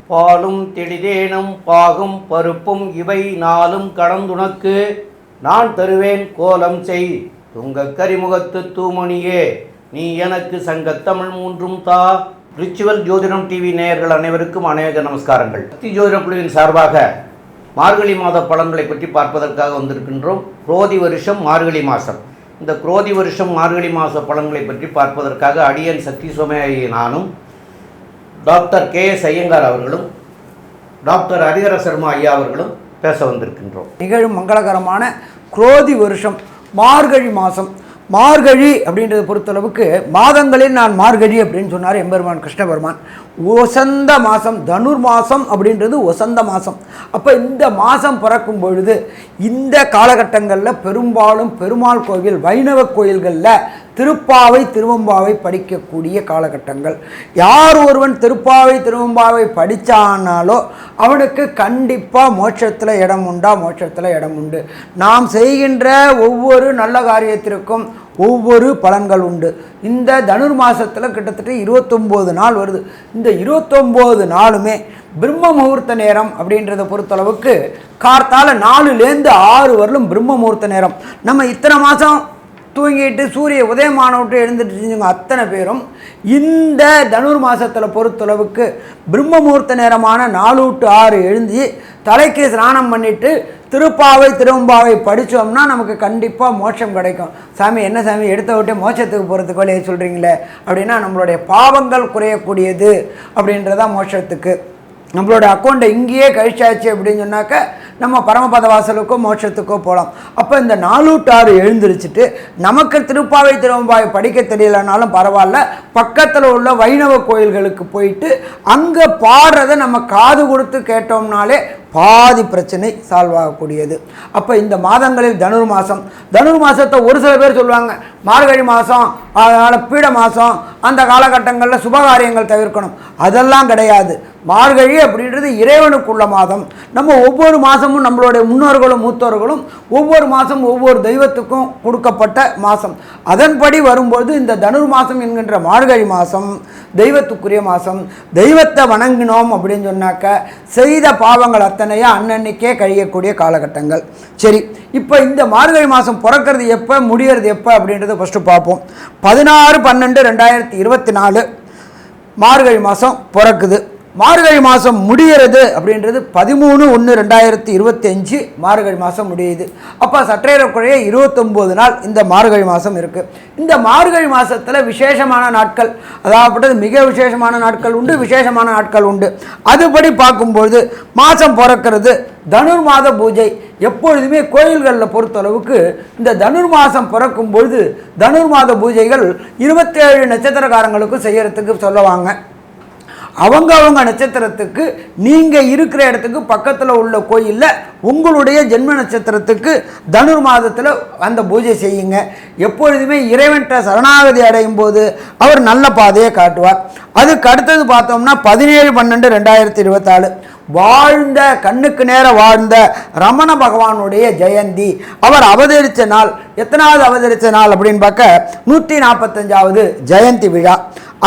பாலும் தெளிதேனும் பாகும் பருப்பும் இவை நாளும் கடந்துனக்கு நான் தருவேன் கோலம் செய் துங்க கரிமுகத்து தூமணியே நீ எனக்கு சங்கத்தமிழ் மூன்றும் தா. ரிச்சுவல் ஜோதிடம் டிவி நேயர்கள் அனைவருக்கும் அநேக நமஸ்காரங்கள். சக்தி ஜோதிட குழுவின் சார்பாக மார்கழி மாத பலன்களை பற்றி பார்ப்பதற்காக வந்திருக்கின்றோம். குரோதி வருஷம் மார்கழி மாதம். இந்த குரோதி வருஷம் மார்கழி மாத பலன்களை பற்றி பார்ப்பதற்காக அடியன் சக்தி சோமேய நானும் டாக்டர் KS ஐயங்கார் அவர்களும் டாக்டர் ஹரிஹர சர்மா ஐயா அவர்களும் பேச வந்திருக்கின்றோம். நிகழும் மங்களகரமான குரோதி வருஷம் மார்கழி மாதம். மார்கழி அப்படின்றத பொறுத்தளவுக்கு மாதங்களில் நான் மார்கழி அப்படின்னு சொன்னார் எம்பெருமான் கிருஷ்ண பெருமான். ஒசந்த மாதம், தனுர் மாதம் அப்படின்றது ஒசந்த மாதம். அப்போ இந்த மாதம் பிறக்கும் பொழுது இந்த காலகட்டங்களில் பெரும்பாலும் பெருமாள் கோவில், வைணவ கோயில்களில் திருப்பாவை திருவம்பாவை படிக்கக்கூடிய காலகட்டங்கள். யார் ஒருவன் திருப்பாவை திருவம்பாவை படித்தானாலோ அவனுக்கு கண்டிப்பாக மோட்சத்தில் இடம் உண்டா? மோட்சத்தில் இடம் உண்டு. நாம் செய்கின்ற ஒவ்வொரு நல்ல காரியத்திற்கும் ஒவ்வொரு பலன்கள் உண்டு. இந்த தனுர் மாதத்தில் கிட்டத்தட்ட 29 நாள் வருது. இந்த 29 நாளுமே பிரம்ம முகூர்த்த நேரம் அப்படின்றத பொறுத்தளவுக்கு கார்த்தால 4லேருந்து 6 வரலும் பிரம்ம முகூர்த்த நேரம். நம்ம இத்தனை மாதம் தூங்கிட்டு சூரிய உதயமான விட்டு எழுந்துட்டு அத்தனை பேரும் இந்த தனுர் மாதத்தில் பொறுத்தளவுக்கு பிரம்ம முகூர்த்த நேரமான 4 to 6 எழுந்து தலைக்கு ஸ்நானம் பண்ணிவிட்டு திருப்பாவை திருவம்பாவை படித்தோம்னா நமக்கு கண்டிப்பாக மோட்சம் கிடைக்கும். சாமி என்ன சாமி எடுத்த விட்டே மோட்சத்துக்கு போகிறதுக்கு வழியை சொல்கிறீங்களே அப்படின்னா, நம்மளுடைய பாவங்கள் குறையக்கூடியது அப்படின்றதான் மோட்சத்துக்கு. நம்மளோட அக்கௌண்ட்டை இங்கேயே கழிச்சாச்சு அப்படின்னு சொன்னாக்க நம்ம பரமபத வாசலுக்கோ மோட்சத்துக்கோ போகலாம். அப்போ இந்த 4 to 6 எழுந்திரிச்சிட்டு நமக்கு திருப்பாவை திருவம்பாவை படிக்க தெரியலனாலும் பரவாயில்ல, பக்கத்தில் உள்ள வைணவ கோயில்களுக்கு போயிட்டு அங்கே பாடுறதை நம்ம காது கொடுத்து கேட்டோம்னாலே பாதி பிரச்சனை சால்வ் ஆகக்கூடியது. அப்போ இந்த மாதங்களில் தனுர் மாதம், தனுர் மாதத்தை ஒரு சில பேர் சொல்லுவாங்க மார்கழி மாதம், அதனால் பீட மாதம், அந்த காலகட்டங்களில் சுபகாரியங்கள் தவிர்க்கணும். அதெல்லாம் கிடையாது. மார்கழி அப்படின்றது இறைவனுக்குள்ள மாதம். நம்ம ஒவ்வொரு மாதமும் நம்மளுடைய முன்னோர்களும் மூத்தோர்களும் ஒவ்வொரு மாதம் ஒவ்வொரு தெய்வத்துக்கும் கொடுக்கப்பட்ட மாதம். அதன்படி வரும்போது இந்த தனுர் மாதம் என்கின்ற மார்கழி மாதம் தெய்வத்துக்குரிய மாதம். தெய்வத்தை வணங்கினோம் அப்படின்னு சொன்னாக்க செய்த பாவங்கள் அத்தனையும் அன்னன்னைக்கே கழியக்கூடிய காலகட்டங்கள். சரி, இப்போ இந்த மார்கழி மாதம் பிறக்கிறது எப்போ, முடிகிறது எப்போ அப்படின்றத ஃபஸ்ட்டு பார்ப்போம். 16/12/2024 மார்கழி மாதம் பிறக்குது. மார்கழி மாதம் முடிகிறது அப்படின்றது 13/1/2025 மார்கழி மாதம் முடியுது. அப்போ சற்றேறக்குறைய 29 நாள் இந்த மார்கழி மாதம் இருக்குது. இந்த மார்கழி மாதத்தில் விசேஷமான நாட்கள், அதாவது மிக விசேஷமான நாட்கள் உண்டு, விசேஷமான நாட்கள் உண்டு. அதுபடி பார்க்கும்பொழுது மாதம் பிறக்கிறது தனுர் மாத பூஜை. எப்பொழுதுமே கோயில்களில் பொறுத்தளவுக்கு இந்த தனுர் மாதம் பிறக்கும் பொழுது தனுர் மாத பூஜைகள் 27 நட்சத்திரக்காரங்களுக்கும் செய்யறதுக்கு சொல்லுவாங்க. அவங்க நட்சத்திரத்துக்கு நீங்கள் இருக்கிற இடத்துக்கு பக்கத்தில் உள்ள கோயிலில் உங்களுடைய ஜென்ம நட்சத்திரத்துக்கு தனுர் மாதத்தில் அந்த பூஜை செய்யுங்க. எப்பொழுதுமே இறைவன்கிட்ட சரணாகதி அடையும் போது அவர் நல்ல பாதையை காட்டுவார். அதுக்கு அடுத்தது பார்த்தோம்னா 17/12/2024 வாழ்ந்த கண்ணுக்கு நேர வாழ்ந்த ரமண பகவானுடைய ஜெயந்தி. அவர் அவதரித்த நாள் எத்தனாவது அவதரித்த நாள் அப்படின்னு பார்க்க 145வது ஜெயந்தி விழா.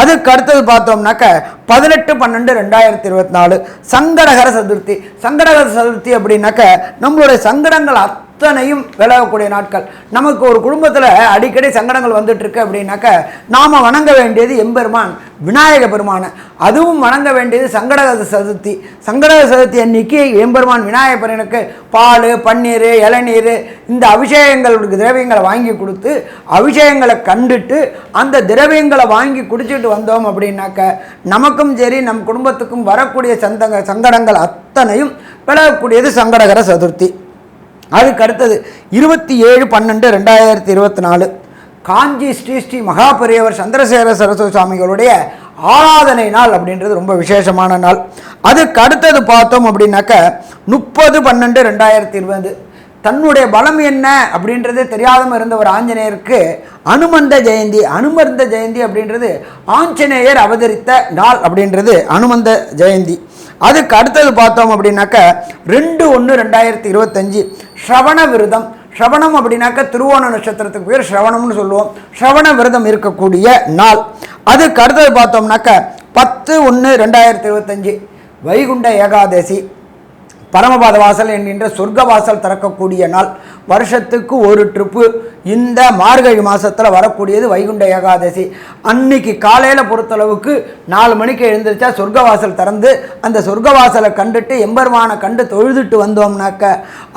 அதுக்கு அடுத்தது பார்த்தோம்னாக்க 18/12/2024 சங்கடகர சதுர்த்தி. சங்கடகர சதுர்த்தி அப்படின்னாக்க நம்மளுடைய சங்கடங்கள் அத்தனையும் விலகக்கூடிய நாட்கள். நமக்கு ஒரு குடும்பத்தில் அடிக்கடி சங்கடங்கள் வந்துட்டு இருக்கு அப்படின்னாக்க நாம் வணங்க வேண்டியது எம்பெருமான் விநாயக பெருமானை. அதுவும் வணங்க வேண்டியது சங்கடகர சதுர்த்தி. சங்கடகர சதுர்த்தி அன்னைக்கு எம்பெருமான் விநாயக பெருமானுக்கு பால், பன்னீர், இளநீர் இந்த அபிஷேகங்களுக்கு திரவியங்களை வாங்கி கொடுத்து அபிஷேகங்களை கண்டுட்டு அந்த திரவியங்களை வாங்கி குடிச்சிட்டு வந்தோம் அப்படின்னாக்க நமக்கும் சரி நம் குடும்பத்துக்கும் வரக்கூடிய சங்கடங்கள் அத்தனையும் விலகக்கூடியது சங்கடகர சதுர்த்தி. அதுக்கு அடுத்தது 27/12/2024 காஞ்சி ஸ்ரீ மகாபெரியவர் சந்திரசேகர சரஸ்வதி சுவாமிகளுடைய ஆராதனை நாள் அப்படின்றது ரொம்ப விசேஷமான நாள். அதுக்கு அடுத்தது பார்த்தோம் அப்படின்னாக்க 30/12/2020 தன்னுடைய பலம் என்ன அப்படின்றதே தெரியாமல் இருந்த ஒரு ஆஞ்சநேயருக்கு அனுமந்த ஜெயந்தி. அனுமந்த ஜெயந்தி அப்படின்றது ஆஞ்சநேயர் அவதரித்த நாள் அப்படின்றது அனுமந்த ஜெயந்தி. அதுக்கு அடுத்தது பார்த்தோம் அப்படின்னாக்க 2/1/2025 ஸ்ரவண விரதம். ஸ்ரவணம் அப்படின்னாக்க திருவோண நட்சத்திரத்துக்கு பேர் ஸ்ரவணம்னு சொல்லுவோம். ஸ்ரவண விரதம் இருக்கக்கூடிய நாள். அதுக்கு அடுத்தது பார்த்தோம்னாக்க 10/1/2025 வைகுண்ட ஏகாதசி, பரமபாத வாசல் என்கின்ற சொர்க்க வாசல் திறக்கக்கூடிய நாள். வருஷத்துக்கு ஒரு ட்ரிப்பு இந்த மார்கழி மாதத்தில் வரக்கூடியது வைகுண்ட ஏகாதசி. அன்னைக்கு காலையில் பொறுத்தளவுக்கு 4 மணிக்கு எழுந்திரிச்சா சொர்க்க வாசல் திறந்து அந்த சொர்க்க வாசலை கண்டுட்டு எம்பெருமானை கண்டு தொழுதுட்டு வந்தோம்னாக்க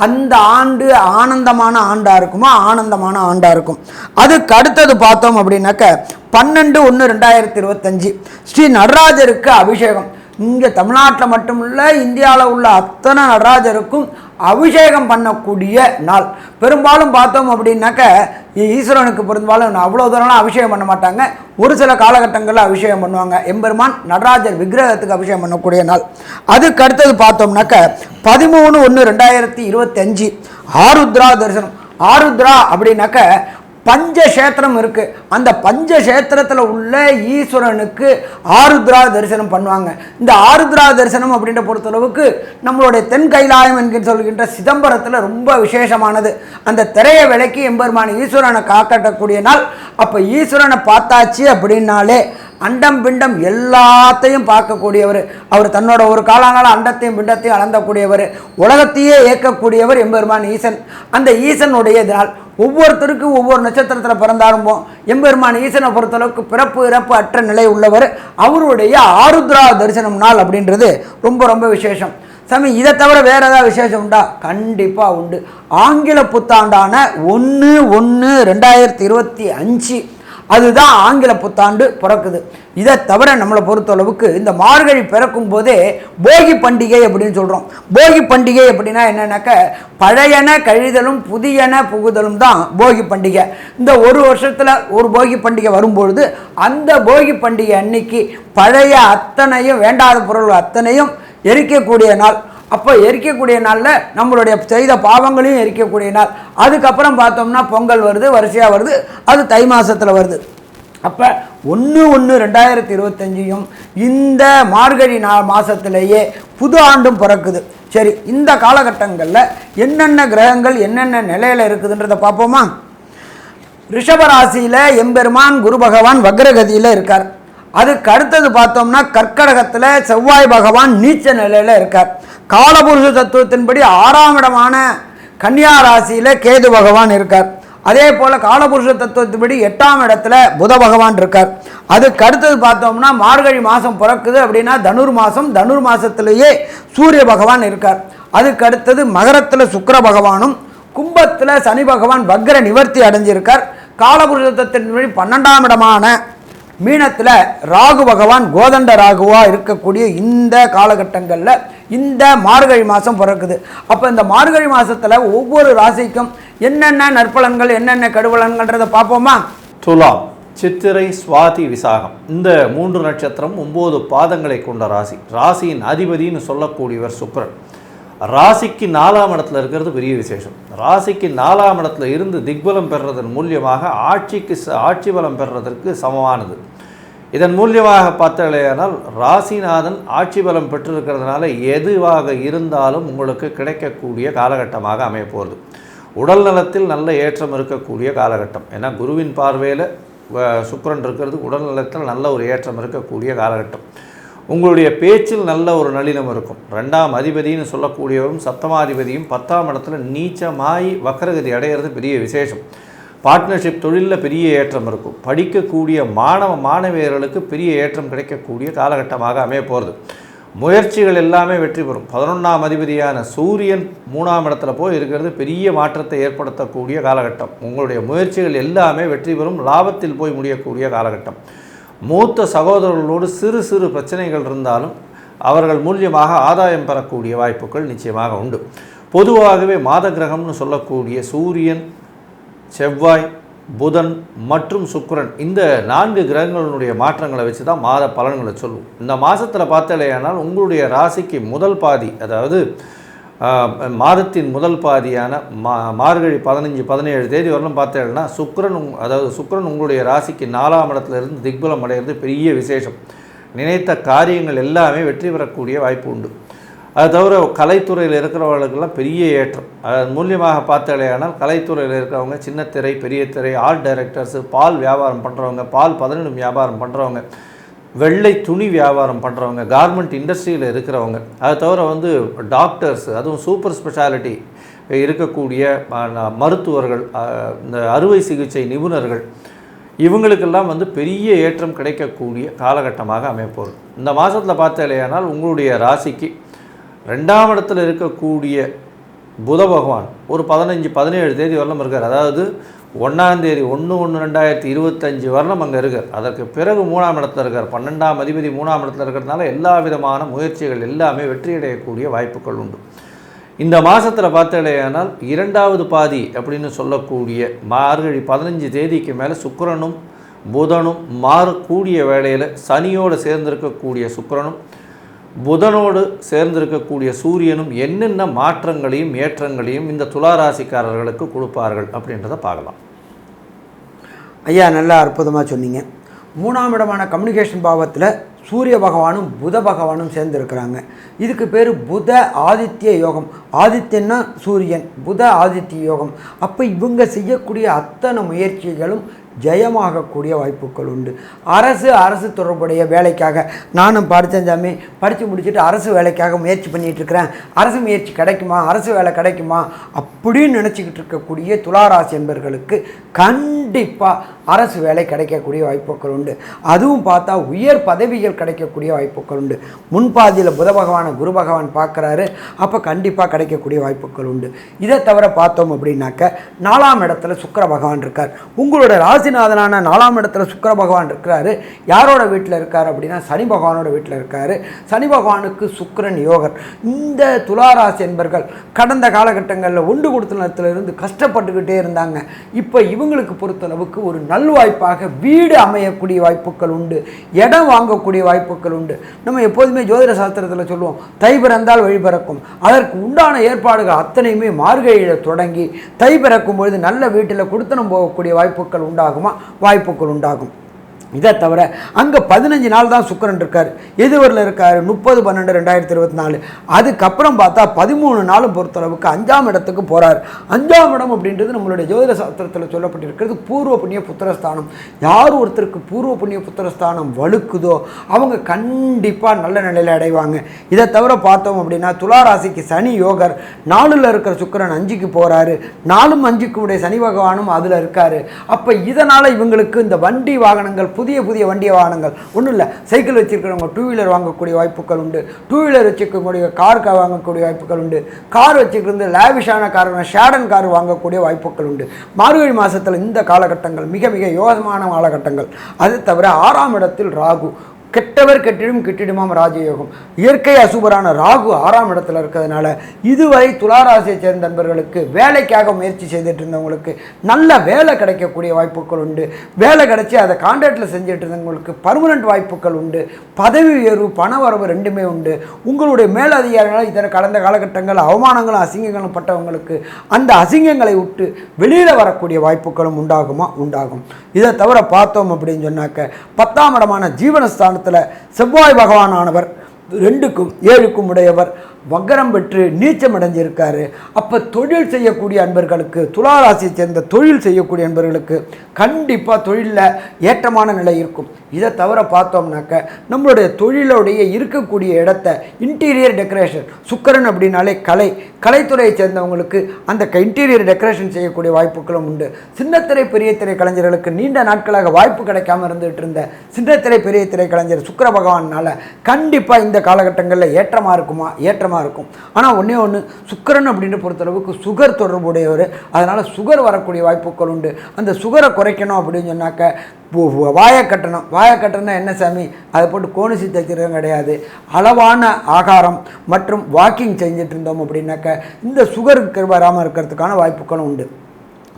அந்த ஆண்டு ஆனந்தமான ஆண்டாக இருக்குமா, ஆனந்தமான ஆண்டாக இருக்கும். அதுக்கு அடுத்தது பார்த்தோம் அப்படின்னாக்க 12/1/2025 ஸ்ரீ நடராஜருக்கு அபிஷேகம். இங்கே தமிழ்நாட்டில் மட்டும் இல்லை, இந்தியாவில் உள்ள அத்தனை நடராஜருக்கும் அபிஷேகம் பண்ணக்கூடிய நாள். பெரும்பாலும் பார்த்தோம் அப்படின்னாக்க ஈஸ்வரனுக்கு பெரும்பாலும் அவ்வளோ தூரம்லாம் அபிஷேகம் பண்ண மாட்டாங்க. ஒரு சில காலகட்டங்களில் அபிஷேகம் பண்ணுவாங்க. எம்பெருமான் நடராஜர் விக்கிரகத்துக்கு அபிஷேகம் பண்ணக்கூடிய நாள். அதுக்கு அடுத்தது பார்த்தோம்னாக்க 13/1/2025 ஆருத்ரா தரிசனம். ஆருத்ரா அப்படின்னாக்க பஞ்சக்ஷேத்திரம் இருக்குது. அந்த பஞ்சக்ஷேத்திரத்தில் உள்ள ஈஸ்வரனுக்கு ஆருத்ரா தரிசனம் பண்ணுவாங்க. இந்த ஆருத்ரா தரிசனம் அப்படின்ற பொறுத்தளவுக்கு நம்மளுடைய தென் கைலாயம் என்கிற சொல்கின்ற சிதம்பரத்தில் ரொம்ப விசேஷமானது. அந்த திரையை விலக்கி எம்பெருமான் ஈஸ்வரனை காக்கட்டக்கூடிய நாள். அப்போ ஈஸ்வரனை பார்த்தாச்சு அப்படின்னாலே அண்டம் பிண்டம் எல்லாத்தையும் பார்க்கக்கூடியவர். அவர் தன்னோட ஒரு காலங்கால அண்டத்தையும் பிண்டத்தையும் அளந்தக்கூடியவர். உலகத்தையே இயக்கக்கூடியவர் எம்பெருமான் ஈசன். அந்த ஈசனுடைய நாள். ஒவ்வொருத்தருக்கும் ஒவ்வொரு நட்சத்திரத்தில் பிறந்தாலும் எம்பெருமான் ஈசனை பொறுத்தளவுக்கு பிறப்பு இறப்பு அற்ற நிலை உள்ளவர். அவருடைய ஆருத்ரா தரிசனம் நாள் அப்படின்றது ரொம்ப ரொம்ப விசேஷம். சாமி, இதை தவிர வேறு ஏதாவது விசேஷம் உண்டா? கண்டிப்பாக உண்டு. ஆங்கில புத்தாண்டான 1/1/2025 அதுதான் ஆங்கில புத்தாண்டு பிறக்குது. இதை தவிர நம்மளை பொறுத்தளவுக்கு இந்த மார்கழி பிறக்கும் போதே போகி பண்டிகை அப்படின்னு சொல்கிறோம். போகி பண்டிகை அப்படின்னா என்னன்னாக்க பழையன கழிதலும் புதியன புகுதலும் தான் போகி பண்டிகை. இந்த ஒரு வருஷத்தில் ஒரு போகி பண்டிகை வரும்பொழுது அந்த போகி பண்டிகை அன்னைக்கு பழைய அத்தனையும் வேண்டாத பொருள் அத்தனையும் எரிக்கக்கூடிய நாள். அப்போ எரிக்கக்கூடிய நாளில் நம்மளுடைய செய்த பாவங்களையும் எரிக்கக்கூடிய நாள். அதுக்கப்புறம் பார்த்தோம்னா பொங்கல் வருது, வரிசையாக வருது, அது தை மாதத்தில் வருது. அப்போ 1/1/2025 இந்த மார்கழி மாதத்திலேயே புது ஆண்டும் பிறக்குது. சரி, இந்த காலகட்டங்களில் என்னென்ன கிரகங்கள் என்னென்ன நிலையில் இருக்குதுன்றதை பார்ப்போமா? ரிஷபராசியில் எம்பெருமான் குரு பகவான் வக்ரகதியில் இருக்கார். அதுக்கு அடுத்தது பார்த்தோம்னா கர்க்கடகத்தில் செவ்வாய் பகவான் நீச்ச நிலையில் இருக்கார். காலபுருஷ தத்துவத்தின்படி 6ஆம் இடமான கன்னியா ராசியில் கேது பகவான் இருக்கார். அதே போல் காலபுருஷ தத்துவத்தின்படி 8ஆம் இடத்துல புத பகவான் இருக்கார். அதுக்கு அடுத்தது பார்த்தோம்னா மார்கழி மாதம் பிறக்குது அப்படின்னா தனுர் மாதம். தனுர் மாதத்திலேயே சூரிய பகவான் இருக்கார். அதுக்கு அடுத்தது மகரத்தில் சுக்கிர பகவானும் கும்பத்தில் சனி பகவான் வக்ர நிவர்த்தி அடைஞ்சிருக்கார். காலபுருஷ தத்துவத்தின்படி 12ஆம் இடமான மீனத்தில் ராகு பகவான் கோதண்ட ராகுவாக இருக்கக்கூடிய இந்த காலகட்டங்களில் இந்த மார்கழி மாதம் பிறக்குது. அப்போ இந்த மார்கழி மாதத்தில் ஒவ்வொரு ராசிக்கும் என்னென்ன நற்பலன்கள் என்னென்ன கடுபலன்கள்ன்றதை பார்ப்போமா? துலாம், சித்திரை, சுவாதி, விசாகம் இந்த 3 நட்சத்திரம் 9 பாதங்களை கொண்ட ராசி. ராசியின் அதிபதினு சொல்லக்கூடியவர் சுக்கிரன். ராசிக்கு 4ஆம் இடத்துல இருக்கிறது பெரிய விசேஷம். ராசிக்கு 4ஆம் இடத்துல இருந்து திக்பலம் பெறுறதன் மூலியமாக ஆட்சி பலம் பெறுறதற்கு சமமானது. இதன் மூலியமாக பார்த்தாலேயானால் ராசிநாதன் ஆட்சி பலம் பெற்றிருக்கிறதுனால எதுவாக இருந்தாலும் உங்களுக்கு கிடைக்கக்கூடிய காலகட்டமாக அமையப்போகுது. உடல் நலத்தில் நல்ல ஏற்றம் இருக்கக்கூடிய காலகட்டம். ஏன்னா குருவின் பார்வையில் சுக்கிரன் இருக்கிறது உடல் நலத்தில் நல்ல ஒரு ஏற்றம் இருக்கக்கூடிய காலகட்டம். உங்களுடைய பேச்சில் நல்ல ஒரு நளினம் இருக்கும். 2ஆம் அதிபதினு சொல்லக்கூடியவரும் சப்தமாதிபதியும் 10ஆம் இடத்துல நீச்சமாயி வக்கரகதி அடையிறது பெரிய விசேஷம். பார்ட்னர்ஷிப் தொழிலில் பெரிய ஏற்றம் இருக்கும். படிக்கக்கூடிய மாணவியர்களுக்கு பெரிய ஏற்றம் கிடைக்கக்கூடிய காலகட்டமாக அமைய போகிறது. முயற்சிகள் எல்லாமே வெற்றி பெறும். 11ஆம் அதிபதியான சூரியன் 3ஆம் இடத்துல போய் இருக்கிறது பெரிய மாற்றத்தை ஏற்படுத்தக்கூடிய காலகட்டம். உங்களுடைய முயற்சிகள் எல்லாமே வெற்றி பெறும். லாபத்தில் போய் முடியக்கூடிய காலகட்டம். மூத்த சகோதரர்களோடு சிறு சிறு பிரச்சனைகள் இருந்தாலும் அவர்கள் மூலியமாக ஆதாயம் பெறக்கூடிய வாய்ப்புகள் நிச்சயமாக உண்டு. பொதுவாகவே மாத கிரகம்னு சொல்லக்கூடிய சூரியன், செவ்வாய், புதன் மற்றும் சுக்கிரன் இந்த 4 கிரகங்களுடைய மாற்றங்களை வச்சு தான் மாத பலன்களை சொல்லுவோம். இந்த மாதத்தில் பார்த்தாலேயானால் உங்களுடைய ராசிக்கு முதல் பாதி, அதாவது மாதத்தின் முதல் பாதியான மார்கழி 15-17 தேதி வரலும் பார்த்தேன்னா சுக்கிரன் உங்களுடைய ராசிக்கு 4ஆம் இடத்துல இருந்து திக்பலம் அடைகிறது பெரிய விசேஷம். நினைத்த காரியங்கள் எல்லாமே வெற்றி பெறக்கூடிய வாய்ப்பு உண்டு. அது தவிர கலைத்துறையில் இருக்கிறவர்களுக்கெல்லாம் பெரிய ஏற்றம். அதன் மூலியமாக பார்த்தாலேயானால் கலைத்துறையில் இருக்கிறவங்க, சின்ன திரை, பெரிய திரை, ஆர்ட் டைரக்டர்ஸு, பால் வியாபாரம் பண்ணுறவங்க, பால் 11 வியாபாரம் பண்ணுறவங்க, வெள்ளை துணி வியாபாரம் பண்ணுறவங்க, கார்மெண்ட் இண்டஸ்ட்ரியில் இருக்கிறவங்க, அது தவிர டாக்டர்ஸ், அதுவும் சூப்பர் ஸ்பெஷாலிட்டி இருக்கக்கூடிய மருத்துவர்கள், இந்த அறுவை சிகிச்சை நிபுணர்கள், இவங்களுக்கெல்லாம் பெரிய ஏற்றம் கிடைக்கக்கூடிய காலகட்டமாக அமைப்போகுது. இந்த மாதத்தில் பார்த்தாலேயானால் உங்களுடைய ராசிக்கு 2ஆம் இடத்தில் இருக்கக்கூடிய புத பகவான் ஒரு 15-17 தேதி வரலும் இருக்கார். அதாவது 1ஆம் தேதி 1/1/2025 வரலும் அங்கே இருக்கார். அதற்கு பிறகு 3ஆம் இடத்துல இருக்கார். 12ஆம் அதிபதி 3ஆம் இடத்துல இருக்கிறதுனால எல்லா விதமான முயற்சிகள் எல்லாமே வெற்றியடையக்கூடிய வாய்ப்புகள் உண்டு. இந்த மாதத்தில் பார்த்தாலேயானால் 2வது பாதி அப்படின்னு சொல்லக்கூடிய மார்கழி 15 தேதிக்கு மேலே சுக்கிரனும் புதனும் மாறக்கூடிய வேளையில் சனியோடு சேர்ந்திருக்கக்கூடிய சுக்கிரனும் புதனோடு சேர்ந்திருக்கக்கூடிய சூரியனும் என்னென்ன மாற்றங்களையும் ஏற்றங்களையும் இந்த துளாராசிக்காரர்களுக்கு கொடுப்பார்கள் அப்படின்றத பார்க்கலாம். ஐயா, நல்லா அற்புதமாக சொன்னீங்க. 3ஆம் இடமான கம்யூனிகேஷன் பாவத்தில் சூரிய பகவானும் புத பகவானும் சேர்ந்துருக்கிறாங்க. இதுக்கு பேர் புத ஆதித்ய யோகம். ஆதித்யன்னா சூரியன், புத ஆதித்ய யோகம். அப்போ இவங்க செய்யக்கூடிய அத்தனை முயற்சிகளும் ஜெயமாகக்கூடிய வாய்ப்புகள் உண்டு. அரசு தொடர்புடைய வேலைக்காக நானும் படித்தேன் சாமி, படித்து முடிச்சுட்டு அரசு வேலைக்காக முயற்சி பண்ணிகிட்ருக்கிறேன், அரசு முயற்சி கிடைக்குமா, அரசு வேலை கிடைக்குமா அப்படின்னு நினச்சிக்கிட்டு இருக்கக்கூடிய துளாராசி என்பவர்களுக்கு கண்டிப்பாக அரசு வேலை கிடைக்கக்கூடிய வாய்ப்புகள் உண்டு. அதுவும் பார்த்தா உயர் பதவிகள் கிடைக்கக்கூடிய வாய்ப்புகள் உண்டு. முன்பாதியில் புத பகவானை குரு பகவான் பார்க்குறாரு, அப்போ கண்டிப்பாக கிடைக்கக்கூடிய வாய்ப்புகள் உண்டு. இதை தவிர பார்த்தோம் அப்படின்னாக்க 4ஆம் இடத்துல சுக்கிர பகவான் இருக்கார். உங்களோட ராசிநாதனான 4ஆம் இடத்துல சுக்கிர பகவான் இருக்கிறாரு. யாரோட வீட்டில் இருக்கார் அப்படின்னா சனி பகவானோட வீட்டில் இருக்கார். சனி பகவானுக்கு சுக்கிரன் யோகர். இந்த துளாராசி என்பர்கள் கடந்த காலகட்டங்களில் ஒன்று கொடுத்தனத்திலிருந்து கஷ்டப்பட்டுக்கிட்டே இருந்தாங்க. இப்போ இவங்களுக்கு பொறுத்தளவுக்கு ஒரு நல்வாய்ப்பாக வீடு அமையக்கூடிய வாய்ப்புகள் உண்டு, இடம் வாங்கக்கூடிய வாய்ப்புகள் உண்டு. நம்ம எப்போதுமே ஜோதிட சாஸ்திரத்தில் சொல்லுவோம், தை பிறந்தால் வழி பிறக்கும். அதற்கு உண்டான ஏற்பாடுகள் அத்தனையுமே மார்கழியில் தொடங்கி தை பிறக்கும் பொழுது நல்ல வீட்டில் கொடுத்தனம் போகக்கூடிய வாய்ப்புகள் வாய்ப்புகள் உண்டாகும். இதை தவிர அங்கே 15 நாள் தான் சுக்கிரன் இருக்கார். எதுவரில் இருக்கார்? 30/12/2024. அதுக்கப்புறம் பார்த்தா 13 நாளும் பொறுத்தளவுக்கு 5ஆம் இடத்துக்கு போகிறார். 5ஆம் இடம் அப்படின்றது நம்மளுடைய ஜோதிட சாஸ்திரத்தில் சொல்லப்பட்டிருக்கிறது பூர்வ புண்ணிய புத்திரஸ்தானம். யார் ஒருத்தருக்கு பூர்வ புண்ணிய புத்திரஸ்தானம் வலுக்குதோ அவங்க கண்டிப்பாக நல்ல நிலையில் அடைவாங்க. இதை தவிர பார்த்தோம் அப்படின்னா துளாராசிக்கு சனி யோகர். 4ல் இருக்கிற சுக்கிரன் 5க்கு போகிறாரு. 4ம் 5க்கு உடைய சனி பகவானும் அதில் இருக்கார். அப்போ இதனால் இவங்களுக்கு இந்த வண்டி வாகனங்கள், புதிய வண்டிய வாகனங்கள் ஒன்றும் இல்லை, சைக்கிள் வச்சுருக்கிறவங்க 2 வீலர் வாங்கக்கூடிய வாய்ப்புகள் உண்டு. 2 வீலர் வச்சுக்கக்கூடிய கார் வாங்கக்கூடிய வாய்ப்புகள் உண்டு. கார் வச்சுக்கிறது லேவிஷான கார், ஷேடன் கார் வாங்கக்கூடிய வாய்ப்புகள் உண்டு. மார்கழி மாதத்தில் இந்த காலகட்டங்கள் மிக மிக யோகமான காலகட்டங்கள். அது தவிர 6ஆம் இடத்தில் ராகு. கெட்டவர் கெட்டிடும் கெட்டிடுமாம் ராஜயோகம். இயற்கை அசுபரான ராகு 6ஆம் இடத்துல இருக்கிறதுனால இதுவரை துளாராசியை சேர்ந்த நண்பர்களுக்கு வேலைக்காக முயற்சி செய்துட்டு இருந்தவங்களுக்கு நல்ல வேலை கிடைக்கக்கூடிய வாய்ப்புகள் உண்டு. வேலை கிடைச்சி அதை கான்ட்ராக்டில் செஞ்சுட்டு இருந்தவங்களுக்கு பர்மனெண்ட் வாய்ப்புகள் உண்டு. பதவி உயர்வு, பண வரவு ரெண்டுமே உண்டு. உங்களுடைய மேலதிகாரிகளால் இதற்கு கடந்த காலகட்டங்கள் அவமானங்களும் அசிங்கங்களும் பட்டவங்களுக்கு அந்த அசிங்கங்களை விட்டு வெளியில் வரக்கூடிய வாய்ப்புகளும் உண்டாகும். இதை தவிர பார்த்தோம் அப்படின்னு சொன்னாக்க 10ஆம் இடமான ஜீவனஸ்தானத்தில் செவ்வாய் பகவானானவர் 2க்கும் 7க்கும் உடையவர் வக்கரம் பெற்று நீச்சம் அடைஞ்சிருக்காரு. அப்போ தொழில் செய்யக்கூடிய அன்பர்களுக்கு, துளாராசியை சேர்ந்த தொழில் செய்யக்கூடிய அன்பர்களுக்கு கண்டிப்பாக தொழிலில் ஏற்றமான நிலை இருக்கும். இதை தவிர பார்த்தோம்னாக்க நம்மளுடைய தொழிலுடைய இருக்கக்கூடிய இடத்த இன்டீரியர் டெக்கரேஷன், சுக்கிரன் அப்படின்னாலே கலைத்துறையை சேர்ந்தவங்களுக்கு அந்த இன்டீரியர் டெக்கரேஷன் செய்யக்கூடிய வாய்ப்புகளும் உண்டு. சின்னத்திரை பெரிய திரை கலைஞர்களுக்கு நீண்ட நாட்களாக வாய்ப்பு கிடைக்காம இருந்துகிட்டு இருந்த சின்னத்திரை பெரிய திரை கலைஞர் சுக்கிர பகவானால கண்டிப்பாக இந்த காலகட்டங்களில் ஏற்றமாக இருக்கும். ஆனால் ஒன்று சுக்கிரன் அப்படின்ற பொறுத்தளவுக்கு சுகர் தொடர்புடையவர். அதனால் சுகர் வரக்கூடிய வாய்ப்புகள் உண்டு. அந்த சுகரை குறைக்கணும் அப்படின்னு சொன்னாக்க வாயை கட்டணும் என்ன சாமி, அதை போட்டு கோணிசி தைக்கிறது கிடையாது. அளவான ஆகாரம் மற்றும் வாக்கிங் செஞ்சுட்டு இருந்தோம் அப்படின்னாக்க இந்த சுகருக்கு வராமல் இருக்கிறதுக்கான வாய்ப்புகளும் உண்டு.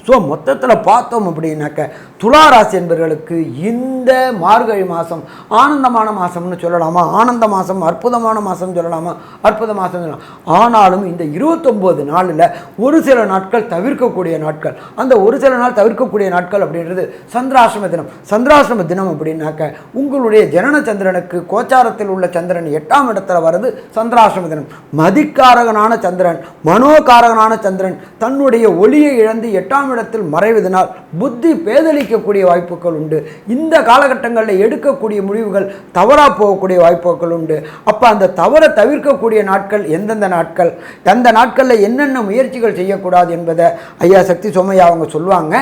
ஸோ மொத்தத்தில் பார்த்தோம் அப்படின்னாக்க துளாராசி என்பவர்களுக்கு இந்த மார்கழி மாதம் ஆனந்தமான மாதம்னு சொல்லலாமா, ஆனந்த மாதம், அற்புதமான மாதம் சொல்லலாமா, அற்புத மாதம் சொல்லலாம். ஆனாலும் இந்த 29 நாளில் ஒரு சில நாட்கள் தவிர்க்கக்கூடிய நாட்கள், அந்த ஒரு சில நாள் தவிர்க்கக்கூடிய நாட்கள் அப்படின்றது சந்திராசிரம தினம். சந்திராசிரம தினம் அப்படின்னாக்க உங்களுடைய ஜனன சந்திரனுக்கு கோச்சாரத்தில் உள்ள சந்திரன் 8ஆம் இடத்துல வர்றது சந்திராசிரம தினம். மதிக்காரகனான சந்திரன், மனோகாரகனான சந்திரன் தன்னுடைய ஒளியை இழந்து 8ஆம் இடத்தில் மறைவதனால் புத்தி பேதலிக்கக்கூடிய வாய்ப்புகள் உண்டு. இந்த காலகட்டங்களில் எடுக்கக்கூடிய முடிவுகள் தவறாக போகக்கூடிய வாய்ப்புகள் உண்டு. அப்போ அந்த தவறை தவிர்க்கக்கூடிய நாட்கள் எந்தெந்த நாட்கள், அந்த நாட்களில் என்னென்ன முயற்சிகள் செய்யக்கூடாது என்பதை ஐயா சக்தி சோமையா அவங்க சொல்லுவாங்க.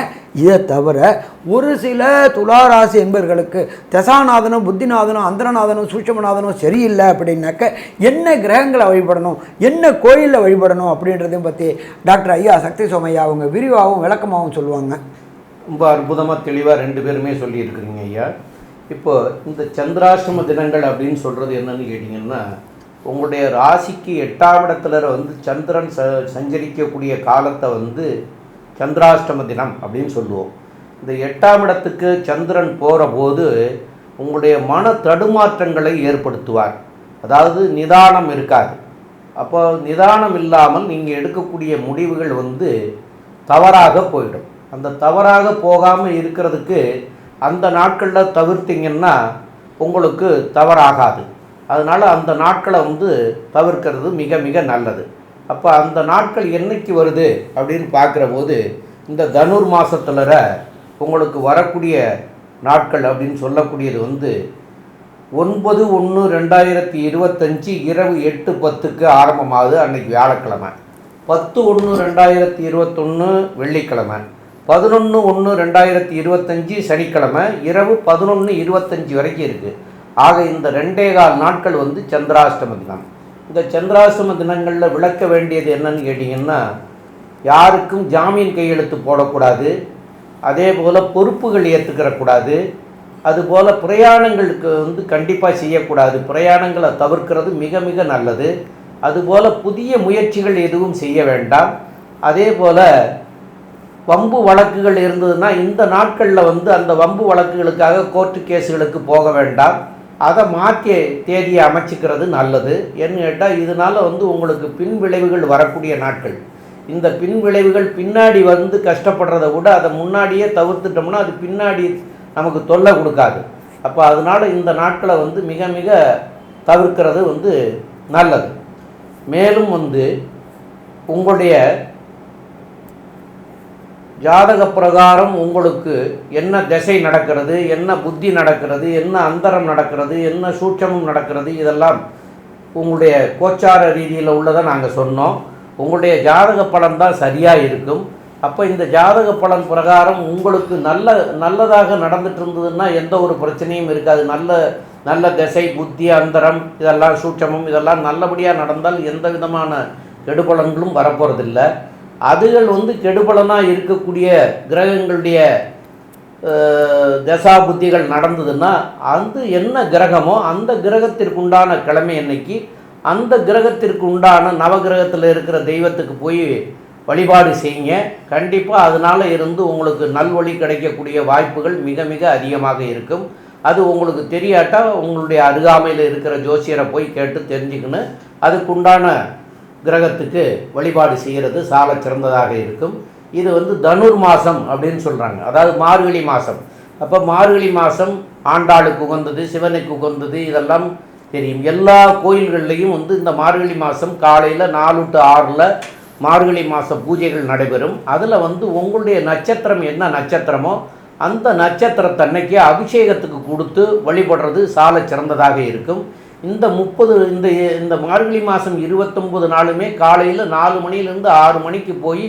இதை தவிர ஒரு சில துளாராசி என்பவர்களுக்கு தசாநாதனும் புத்திநாதனும் அந்தரநாதனும் சூட்சமநாதனும் சரியில்லை அப்படின்னாக்க என்ன கிரகங்களை வழிபடணும், என்ன கோயிலில் வழிபடணும் அப்படின்றதையும் பற்றி டாக்டர் ஐயா சக்தி சோமையா அவங்க விரிவாகவும் விளக்கமாகவும் சொல்லுவாங்க. ரொம்ப அற்புதமாக தெளிவாக 2 பேருமே சொல்லியிருக்கிறீங்க ஐயா. இப்போ இந்த சந்திராசிரம தினங்கள் அப்படின்னு சொல்கிறது என்னன்னு கேட்டிங்கன்னா, உங்களுடைய ராசிக்கு 8ஆம் இடத்துல சந்திரன் சஞ்சரிக்கக்கூடிய காலத்தை சந்திராஷ்டம தினம் அப்படின்னு சொல்லுவோம். இந்த 8ஆம் இடத்துக்கு சந்திரன் போகிற போது உங்களுடைய மன தடுமாற்றங்களை ஏற்படுத்துவார். அதாவது நிதானம் இருக்காது. அப்போ நிதானம் இல்லாமல் நீங்கள் எடுக்கக்கூடிய முடிவுகள் தவறாக போயிடும். அந்த தவறாக போகாமல் இருக்கிறதுக்கு அந்த நாட்களில் தவிர்த்திங்கன்னா உங்களுக்கு தவறாகாது. அதனால் அந்த நாட்களை தவிர்க்கிறது மிக மிக நல்லது. அப்போ அந்த நாட்கள் என்னைக்கு வருது அப்படின்னு பார்க்குற போது இந்த தனுர் மாதத்தில் உங்களுக்கு வரக்கூடிய நாட்கள் அப்படின்னு சொல்லக்கூடியது 9/1/2025 இரவு 8:10 ஆரம்பமாகுது. அன்னைக்கு வியாழக்கிழமை. 10/1/2021 வெள்ளிக்கிழமை. 11/1/2025 சனிக்கிழமை இரவு 11:25 வரைக்கும் இருக்குது. ஆக இந்த 2.25 நாட்கள் சந்திராஷ்டம தினம். இந்த சந்திராஷ்டம தினங்களில் விளக்க வேண்டியது என்னன்னு கேட்டிங்கன்னா, யாருக்கும் ஜாமீன் கையெழுத்து போடக்கூடாது. அதே போல் பொறுப்புகள் ஏற்றுக்கிறக்கூடாது. அதுபோல் பிரயாணங்களுக்கு கண்டிப்பாக செய்யக்கூடாது. பிரயாணங்களை தவிர்க்கிறது மிக மிக நல்லது. அதுபோல் புதிய முயற்சிகள் எதுவும் செய்ய வேண்டாம். அதே போல் வம்பு வழக்குகள் இருந்ததுன்னா இந்த நாட்களில் அந்த வம்பு வழக்குகளுக்காக கோர்ட்டு கேஸுகளுக்கு போக வேண்டாம். அதை மாற்றி தேதியை அமைச்சிக்கிறது நல்லது. என்ன கேட்டால் இதனால் உங்களுக்கு பின் விளைவுகள் வரக்கூடிய நாட்கள். இந்த பின் விளைவுகள் பின்னாடி கஷ்டப்படுறதை விட அதை முன்னாடியே தவிர்த்துட்டோம்னா அது பின்னாடி நமக்கு தொல்லை கொடுக்காது. அப்போ அதனால் இந்த நாட்களை மிக மிக தவிர்க்கிறது நல்லது. மேலும் உங்களுடைய ஜாதக பிரகாரம் உங்களுக்கு என்ன திசை நடக்கிறது, என்ன புத்தி நடக்கிறது, என்ன அந்தரம் நடக்கிறது, என்ன சூட்சமும் நடக்கிறது, இதெல்லாம் உங்களுடைய கோச்சார ரீதியில் உள்ளதை நாங்கள் சொன்னோம். உங்களுடைய ஜாதக பலன் தான் சரியாக இருக்கும். அப்போ இந்த ஜாதக பலன் பிரகாரம் உங்களுக்கு நல்லதாக நடந்துட்டு இருந்ததுன்னா எந்த ஒரு பிரச்சனையும் இருக்காது. நல்ல திசை, புத்தி, அந்தரம், இதெல்லாம் சூட்சமும் இதெல்லாம் நல்லபடியாக நடந்தால் எந்த விதமான கெடுபலன்களும் வரப்போகிறதில்ல. அதுகள் கெடுபலனாக இருக்கக்கூடிய கிரகங்களுடைய தசா புத்திகள் நடந்ததுன்னா என்ன கிரகமோ அந்த கிரகத்திற்குண்டான கிழமை அன்னைக்கு அந்த கிரகத்திற்கு உண்டான நவகிரகத்தில் இருக்கிற தெய்வத்துக்கு போய் வழிபாடு செய்யுங்க. கண்டிப்பாக அதனால் உங்களுக்கு நல்வழி கிடைக்கக்கூடிய வாய்ப்புகள் மிக மிக அதிகமாக இருக்கும். அது உங்களுக்கு தெரியாட்டா உங்களுடைய அருகாமையில் இருக்கிற ஜோசியரை போய் கேட்டு தெரிஞ்சுக்கணும். அதுக்குண்டான கிரகத்துக்கு வழிபாடு செய்கிறது சால சிறந்ததாக இருக்கும். இது தனுர் மாதம் அப்படின்னு சொல்கிறாங்க, அதாவது மார்கழி மாதம். அப்போ மார்கழி மாதம் ஆண்டாளுக்கு உகந்தது, சிவனுக்கு உகந்தது, இதெல்லாம் தெரியும். எல்லா கோயில்கள்லேயும் இந்த மார்கழி மாதம் காலையில் 4 to 6 மார்கழி மாத பூஜைகள் நடைபெறும். அதில் உங்களுடைய நட்சத்திரம் என்ன நட்சத்திரமோ அந்த நட்சத்திரத்தன்னைக்கு அபிஷேகத்துக்கு கொடுத்து வழிபடுறது சால சிறந்ததாக இருக்கும். இந்த மார்கழி மாதம் 29 நாளுமே காலையில் 4 மணியிலிருந்து 6 மணிக்கு போய்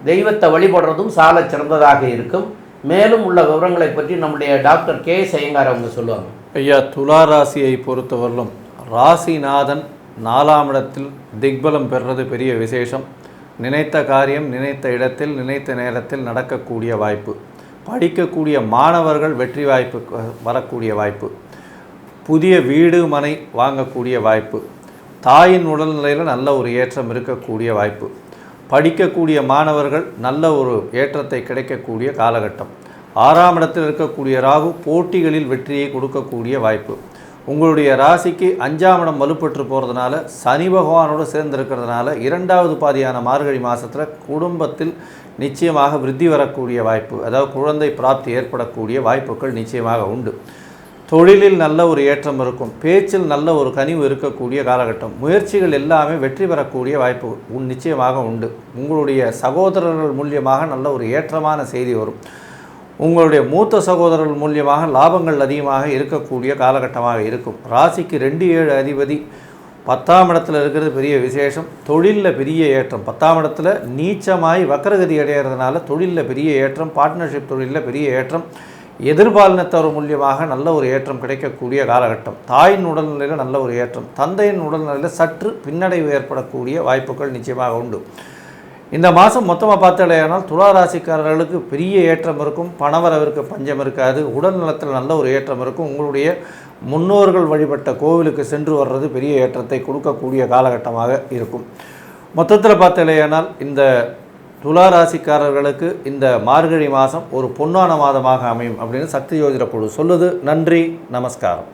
தெய்வத்தை வழிபடுறதும் சால சிறந்ததாக இருக்கும். மேலும் உள்ள விவரங்களை பற்றி நம்முடைய டாக்டர் K.S. ஐயங்கார் அவங்க சொல்லுவாங்க. ஐயா, துலா ராசியை பொறுத்தவரையிலும் ராசிநாதன் 4ஆம் இடத்தில் திக்பலம் பெறுறது பெரிய விசேஷம். நினைத்த காரியம் நினைத்த இடத்தில் நினைத்த நேரத்தில் நடக்கக்கூடிய வாய்ப்பு. படிக்கக்கூடிய மாணவர்கள் வெற்றி வாய்ப்பு வரக்கூடிய வாய்ப்பு. புதிய வீடு மனை வாங்கக்கூடிய வாய்ப்பு. தாயின் உடல்நிலையில் நல்ல ஒரு ஏற்றம் இருக்கக்கூடிய வாய்ப்பு. படிக்கக்கூடிய மாணவர்கள் நல்ல ஒரு ஏற்றத்தை கிடைக்கக்கூடிய காலகட்டம். 6ஆம் இடத்தில் இருக்கக்கூடிய ராகு போட்டிகளில் வெற்றியை கொடுக்கக்கூடிய வாய்ப்பு. உங்களுடைய ராசிக்கு 5ஆம் இடம் வலுப்பெற்று போகிறதுனால சனி பகவானோடு சேர்ந்திருக்கிறதுனால 2வது பாதியான மார்கழி மாதத்தில் குடும்பத்தில் நிச்சயமாக விருத்தி வரக்கூடிய வாய்ப்பு, அதாவது குழந்தை பிராப்தி ஏற்படக்கூடிய வாய்ப்புகள் நிச்சயமாக உண்டு. தொழிலில் நல்ல ஒரு ஏற்றம் இருக்கும். பேச்சில் நல்ல ஒரு கனிவு இருக்கக்கூடிய காலகட்டம். முயற்சிகள் எல்லாமே வெற்றி பெறக்கூடிய வாய்ப்பு நிச்சயமாக உண்டு. உங்களுடைய சகோதரர்கள் மூலியமாக நல்ல ஒரு ஏற்றமான செய்தி வரும். உங்களுடைய மூத்த சகோதரர்கள் மூலியமாக லாபங்கள் அதிகமாக இருக்கக்கூடிய காலகட்டமாக இருக்கும். ராசிக்கு 2-7 அதிபதி 10ஆம் இடத்துல இருக்கிறது பெரிய விசேஷம். தொழிலில் பெரிய ஏற்றம். 10ஆம் இடத்துல நீச்சமாய் வக்கரகதி அடைகிறதுனால தொழிலில் பெரிய ஏற்றம், பார்ட்னர்ஷிப் தொழிலில் பெரிய ஏற்றம், எதிர்பாலினத்தவர் மூலியமாக நல்ல ஒரு ஏற்றம் கிடைக்கக்கூடிய காலகட்டம். தாயின் உடல்நிலையில் நல்ல ஒரு ஏற்றம், தந்தையின் உடல்நிலையில் சற்று பின்னடைவு ஏற்படக்கூடிய வாய்ப்புகள் நிச்சயமாக உண்டு. இந்த மாதம் மொத்தமாக பார்த்தாலேயானால் துலா ராசிக்காரர்களுக்கு பெரிய ஏற்றம் இருக்கும். பணவரவிற்கு பஞ்சம் இருக்காது. உடல் நலத்தில் நல்ல ஒரு ஏற்றம் இருக்கும். உங்களுடைய முன்னோர்கள் வழிபட்ட கோவிலுக்கு சென்று வர்றது பெரிய ஏற்றத்தை கொடுக்கக்கூடிய காலகட்டமாக இருக்கும். மொத்தத்தில் பார்த்தாலேயானால் இந்த துலா ராசிக்காரர்களுக்கு இந்த மார்கழி மாதம் ஒரு பொன்னான மாதமாக அமையும் அப்படின்னு சக்தி ஜோதிட குழு சொல்லுது. நன்றி, நமஸ்காரம்.